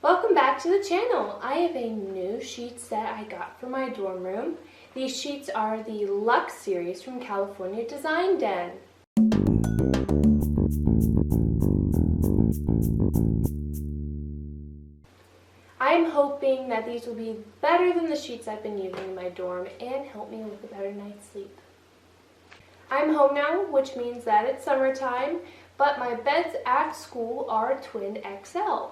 Welcome back to the channel. I have a new sheet set I got for my dorm room. These sheets are the Luxe series from California Design Den. I'm hoping that these will be better than the sheets I've been using in my dorm and help me with a better night's sleep. I'm home now, which means that it's summertime, but my beds at school are twin XL.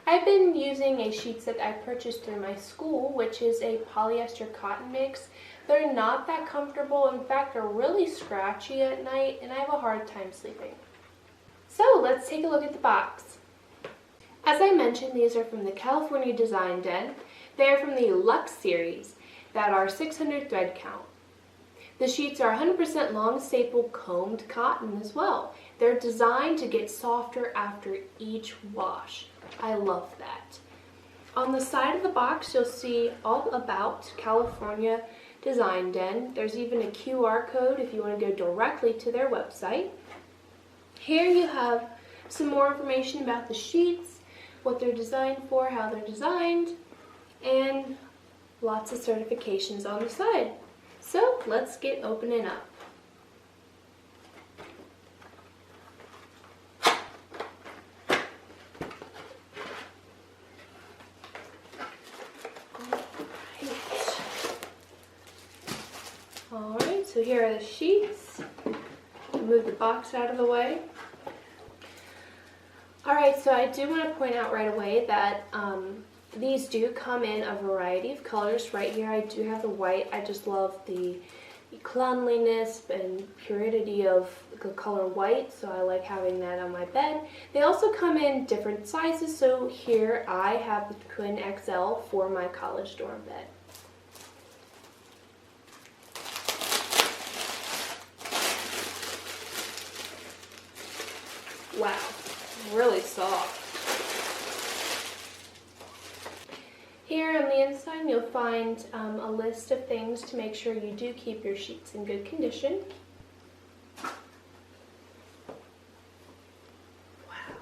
I've been using a sheet set I purchased through my school, which is a polyester cotton mix. They're not that comfortable. In fact, they're really scratchy at night, and I have a hard time sleeping. So let's take a look at the box. As I mentioned, these are from the California Design Den. They are from the Luxe series that are 600 thread count. The sheets are 100% long staple combed cotton as well. They're designed to get softer after each wash. I love that. On the side of the box, you'll see all about California Design Den. There's even a QR code if you want to go directly to their website. Here you have some more information about the sheets, what they're designed for, how they're designed, and lots of certifications on the side. So let's get opening up. Alright, so here are the sheets. Move the box out of the way. Alright, so I do want to point out right away that these do come in a variety of colors. Right here I do have the white. I just love the cleanliness and purity of the color white, so I like having that on my bed. They also come in different sizes, so here I have the twin XL for my college dorm bed. Wow, really soft. Here on the inside you'll find a list of things to make sure you do keep your sheets in good condition. Wow.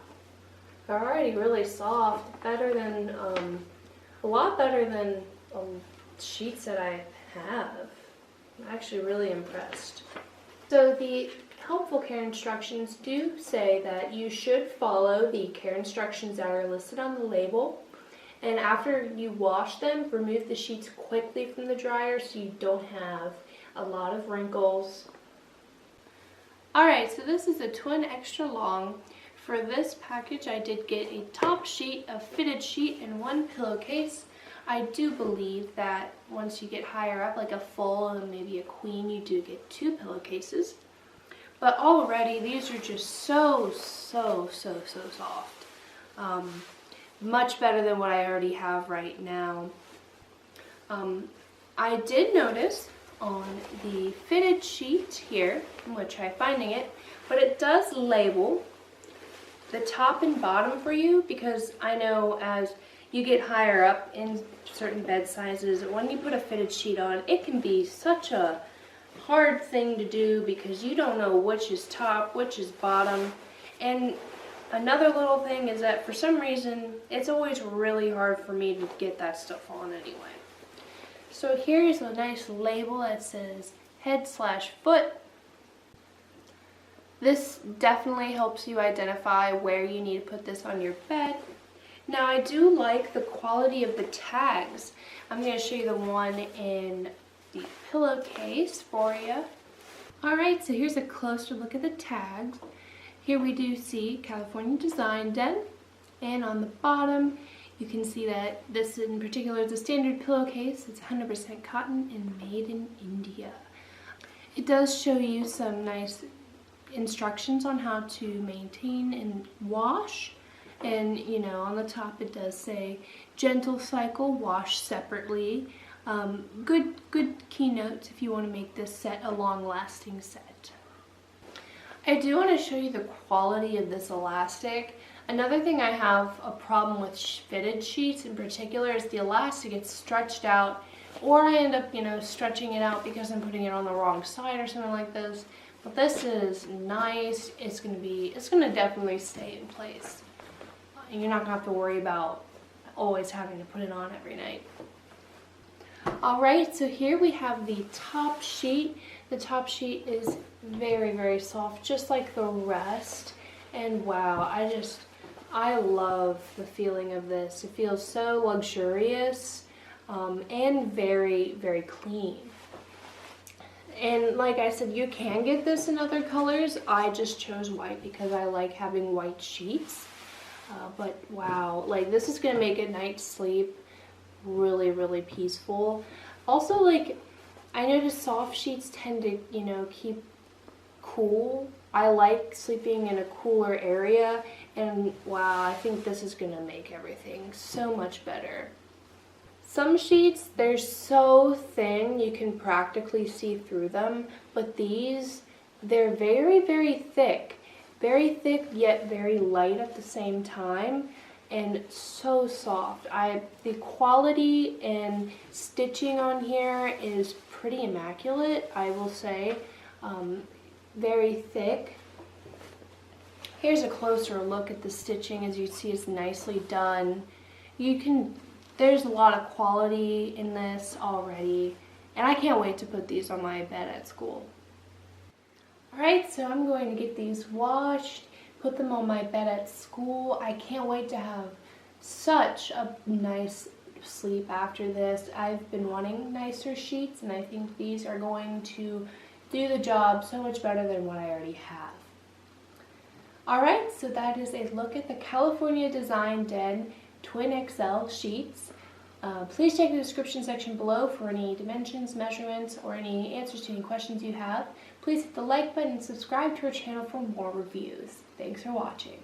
Alrighty, really soft. Better than, a lot better than sheets that I have. I'm actually really impressed. So the helpful care instructions do say that you should follow the care instructions that are listed on the label. And after you wash them, remove the sheets quickly from the dryer so you don't have a lot of wrinkles. Alright, so this is a twin extra long. For this package I did get a top sheet, a fitted sheet, and one pillowcase. I do believe that once you get higher up, like a full and maybe a queen, you do get 2 pillowcases. But already these are just so soft. Much better than what I already have right now. I did notice on the fitted sheet here, which I'm finding it, but it does label the top and bottom for you, because I know as you get higher up in certain bed sizes, when you put a fitted sheet on, it can be such a hard thing to do because you don't know which is top, which is bottom. And another little thing is that for some reason, it's always really hard for me to get that stuff on anyway. So here's a nice label that says head/foot. This definitely helps you identify where you need to put this on your bed. Now I do like the quality of the tags. I'm going to show you the one in the pillowcase for you. Alright, so here's a closer look at the tags. Here we do see California Design Den, and on the bottom you can see that this in particular is a standard pillowcase. It's 100% cotton and made in India. It does show you some nice instructions on how to maintain and wash, and you know, on the top it does say gentle cycle, wash separately. Good keynotes if you want to make this set a long-lasting set. I do want to show you the quality of this elastic. Another thing I have a problem with fitted sheets in particular is the elastic gets stretched out, or I end up, you know, stretching it out because I'm putting it on the wrong side or something like this. But this is nice. It's gonna definitely stay in place. And you're not gonna have to worry about always having to put it on every night. Alright, so here we have the top sheet. The top sheet is very, very soft, just like the rest. And wow, I love the feeling of this. It feels so luxurious and very, very clean. And like I said, you can get this in other colors. I just chose white because I like having white sheets. But wow, like this is gonna make a night's sleep really, really peaceful. Also, like, I noticed soft sheets tend to, you know, keep cool. I like sleeping in a cooler area, and wow, I think this is gonna make everything so much better. Some sheets, they're so thin you can practically see through them, but these, they're very, very thick yet very light at the same time, and so soft. The quality and stitching on here is pretty immaculate, I will say. Very thick. Here's a closer look at the stitching. As you see, it's nicely done. There's a lot of quality in this already, and I can't wait to put these on my bed at school. Alright, so I'm going to get these washed, put them on my bed at school. I can't wait to have such a nice sleep after this. I've been wanting nicer sheets, and I think these are going to do the job so much better than what I already have. Alright, so that is a look at the California Design Den Twin XL sheets. Please check the description section below for any dimensions, measurements, or any answers to any questions you have. Please hit the like button and subscribe to our channel for more reviews. Thanks for watching.